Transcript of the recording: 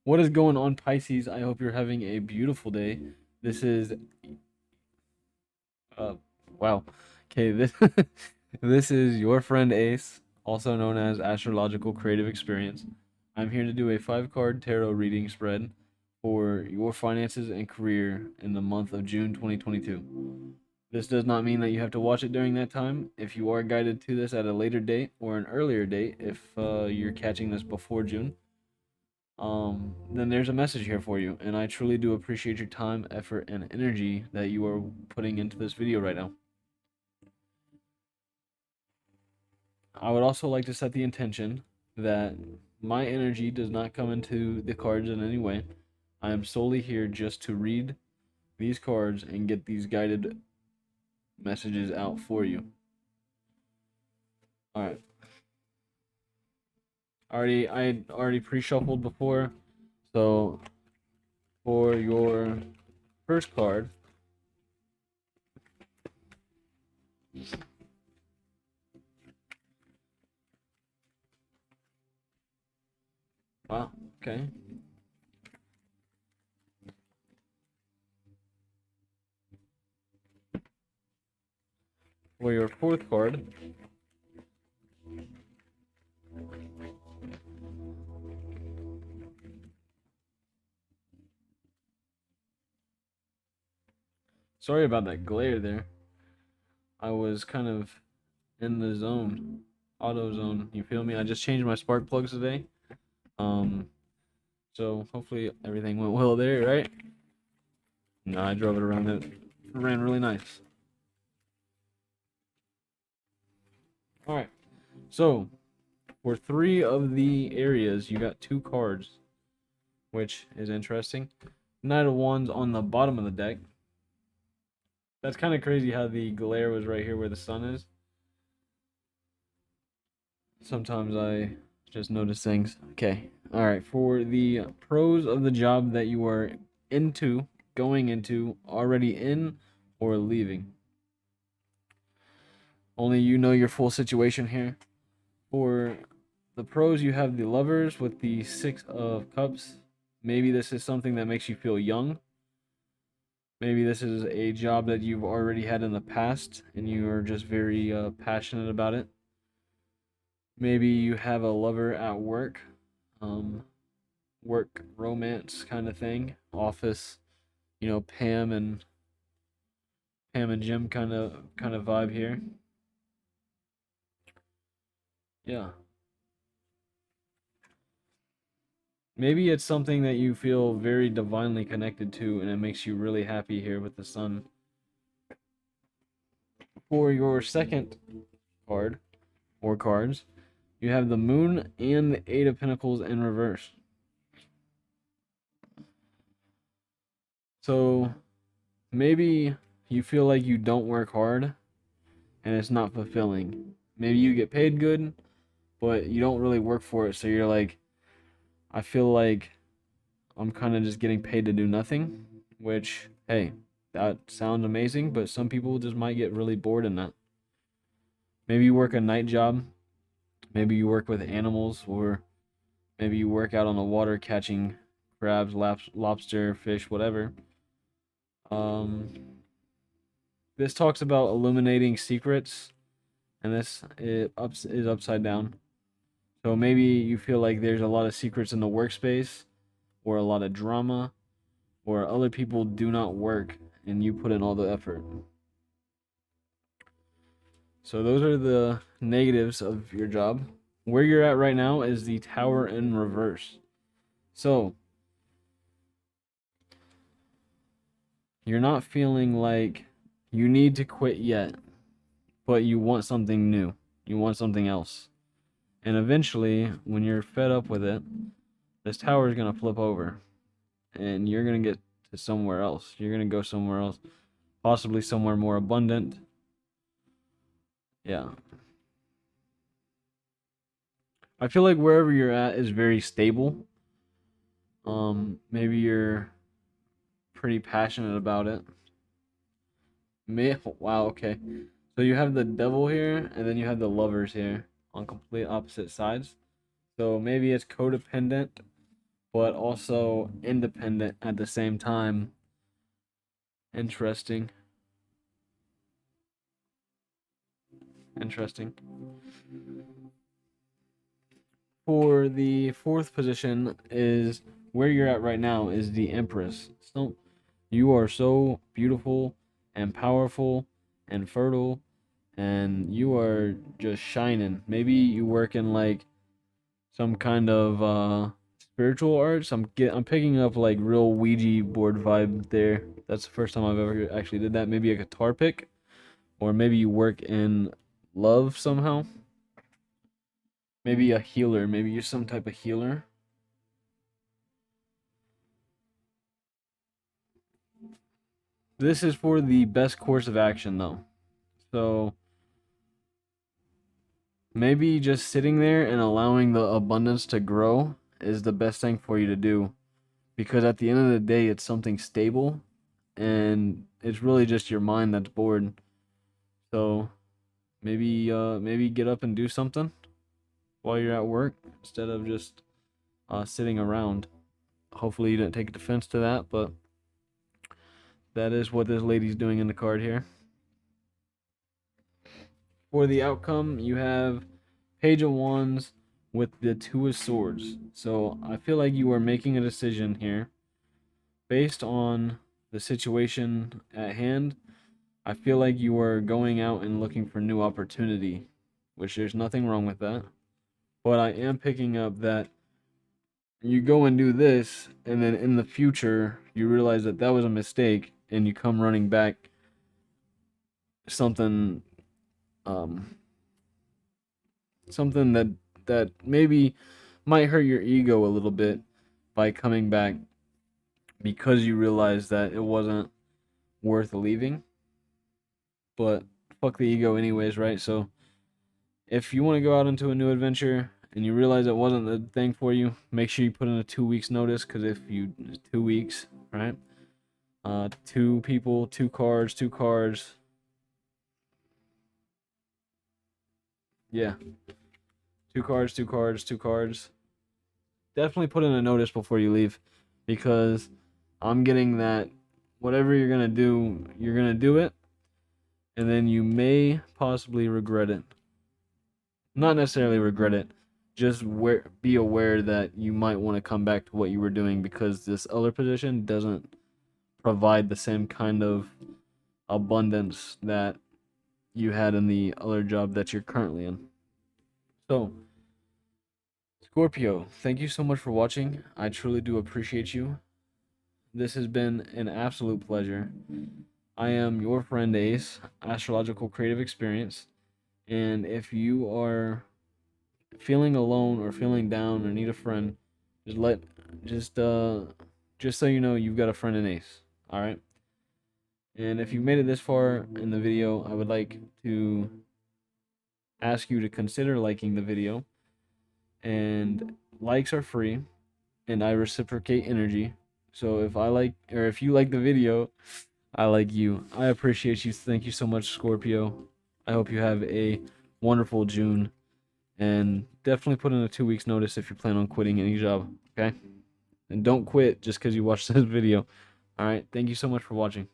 What is going on, Pisces? I hope you're having a beautiful day. This is uh wow. Okay, this this is your friend Ace, also known as Astrological Creative Experience. I'm here to do a 5 card tarot reading spread for your finances and career in the month of June 2022. This does not mean that you have to watch it during that time. If you are guided to this at a later date or an earlier date, if you're catching this before June, then there's a message here for you, and I truly do appreciate your time, effort, and energy that you are putting into this video right now. I would also like to set the intention that my energy does not come into the cards in any way. I am solely here just to read these cards and get these guided messages out for you. All right. I already pre-shuffled before, so for your first card, wow, okay. For your fourth card, sorry about that glare there. I was kind of in the zone, auto zone. You feel me? I just changed my spark plugs today. Um, so hopefully everything went well there, right? No, I drove it around. It ran really nice. All right. So for 3 of the areas, you got 2 cards, which is interesting. Knight of Wands on the bottom of the deck. That's kind of crazy how the glare was right here where the sun is. Sometimes I just notice things. Okay. All right. For the pros of the job that you are into, going into, already in, or leaving. Only you know your full situation here. For the pros, you have the Lovers with the 6 of Cups. Maybe this is something that makes you feel young. Maybe this is a job that you've already had in the past and you are just very passionate about it. Maybe you have a lover at work, work romance kind of thing, office, Pam and Jim kind of vibe here. Yeah. Maybe it's something that you feel very divinely connected to and it makes you really happy here with the sun. For your second card or cards, you have the Moon and the 8 of Pentacles in reverse. So maybe you feel like you don't work hard and it's not fulfilling. Maybe you get paid good, but you don't really work for it. So you're like, I feel like I'm kind of just getting paid to do nothing, which, hey, that sounds amazing, but some people just might get really bored in that. Maybe you work a night job, maybe you work with animals, or maybe you work out on the water catching crabs, lobster, fish, whatever. Um, this talks about illuminating secrets, and is upside down. So maybe you feel like there's a lot of secrets in the workspace, or a lot of drama, or other people do not work, and you put in all the effort. So those are the negatives of your job. Where you're at right now is the Tower in reverse. So you're not feeling like you need to quit yet, but you want something new. You want something else. And eventually, when you're fed up with it, this tower is going to flip over and you're going to get to somewhere else. You're going to go somewhere else, possibly somewhere more abundant. Yeah. I feel like wherever you're at is very stable. Maybe you're pretty passionate about it. Wow, okay. So you have the devil here, and then you have the lovers here on complete opposite sides. So maybe it's codependent, but also independent at the same time. Interesting. Interesting. For the fourth position is where you're at right now is the Empress. So you are so beautiful and powerful and fertile, and you are just shining. Maybe you work in like some kind of spiritual arts. I'm picking up like real Ouija board vibe there. That's the first time I've ever actually did that. Maybe a guitar pick, or maybe you work in love somehow. Maybe a healer. Maybe you're some type of healer. This is for the best course of action though. So maybe just sitting there and allowing the abundance to grow is the best thing for you to do, because at the end of the day it's something stable and it's really just your mind that's bored. So maybe get up and do something while you're at work instead of just sitting around. Hopefully you didn't take offense to that, but that is what this lady's doing in the card here. For the outcome, you have Page of Wands with the Two of Swords. So I feel like you are making a decision here based on the situation at hand. I feel like you are going out and looking for new opportunity, which there's nothing wrong with that. But I am picking up that you go and do this, and then in the future, you realize that that was a mistake, and you come running back something, um, something that maybe might hurt your ego a little bit by coming back because you realize that it wasn't worth leaving. But fuck the ego anyways, right? So if you want to go out into a new adventure and you realize it wasn't the thing for you, make sure you put in a 2 weeks notice, because if you 2 weeks, right? Two people, two cards, two cards. Yeah. Two cards, two cards, two cards. Definitely put in a notice before you leave, because I'm getting that whatever you're going to do, you're going to do it, and then you may possibly regret it. Not necessarily regret it, just be aware that you might want to come back to what you were doing, because this other position doesn't provide the same kind of abundance that you had in the other job that you're currently in. So, Scorpio, thank you so much for watching. I truly do appreciate you. This has been an absolute pleasure. I am your friend Ace, Astrological Creative Experience, and if you are feeling alone or feeling down or need a friend, just just so you know, you've got a friend in Ace. All right. And if you've made it this far in the video, I would like to ask you to consider liking the video. And likes are free, and I reciprocate energy. So if you like the video, I like you. I appreciate you. Thank you so much, Scorpio. I hope you have a wonderful June. And definitely put in a 2 weeks notice if you plan on quitting any job, okay? And don't quit just because you watched this video. All right, thank you so much for watching.